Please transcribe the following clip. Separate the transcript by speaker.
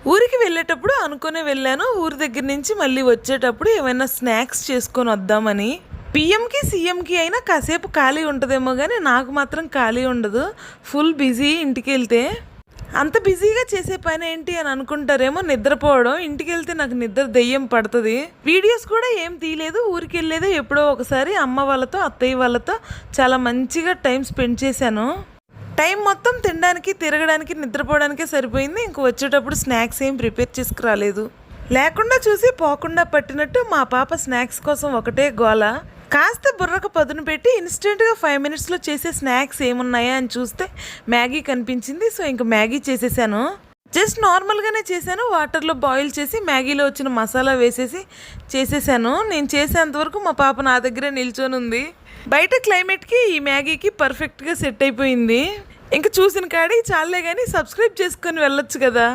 Speaker 1: ఊరికి వెళ్ళేటప్పుడు అనుకునే వెళ్ళాను. ఊరి దగ్గర నుంచి మళ్ళీ వచ్చేటప్పుడు ఏమైనా స్నాక్స్ చేసుకొని వద్దామని. పిఎంకి సీఎంకి అయినా కాసేపు ఖాళీ ఉంటుందేమో కానీ నాకు మాత్రం ఖాళీ ఉండదు. ఫుల్ బిజీ ఇంటికి వెళ్తే. అంత బిజీగా చేసే పని ఏంటి అని అనుకుంటారేమో, నిద్రపోవడం. ఇంటికి వెళ్తే నాకు నిద్ర దెయ్యం పడుతుంది. వీడియోస్ కూడా ఏం తీయలేదు. ఊరికి వెళ్ళేదో ఎప్పుడో ఒకసారి అమ్మ వాళ్ళతో అత్తయ్య వాళ్ళతో చాలా మంచిగా టైం స్పెండ్ చేశాను. టైం మొత్తం తినడానికి తిరగడానికి నిద్రపోవడానికే సరిపోయింది. ఇంక వచ్చేటప్పుడు స్నాక్స్ ఏం ప్రిపేర్ చేసుకురాలేదు. లేకుండా చూసి పోకుండా పట్టినట్టు మా పాప స్నాక్స్ కోసం ఒకటే గోల. కాస్త బుర్రకు పదును పెట్టి ఇన్స్టెంట్గా 5 minutesలో చేసే స్నాక్స్ ఏమున్నాయా అని చూస్తే మ్యాగీ కనిపించింది. సో ఇంక మ్యాగీ చేసేసాను. జస్ట్ నార్మల్గానే చేశాను. వాటర్లో బాయిల్ చేసి మ్యాగీలో వచ్చిన మసాలా వేసేసి చేసేసాను. నేను చేసేంతవరకు మా పాప నా దగ్గరే నిల్చొని ఉంది. బయట క్లైమేట్కి ఈ మ్యాగీకి పర్ఫెక్ట్గా సెట్ అయిపోయింది. ఇంక చూసిన కాడికి చాలే కానీ సబ్స్క్రైబ్ చేసుకొని వెళ్ళొచ్చు కదా.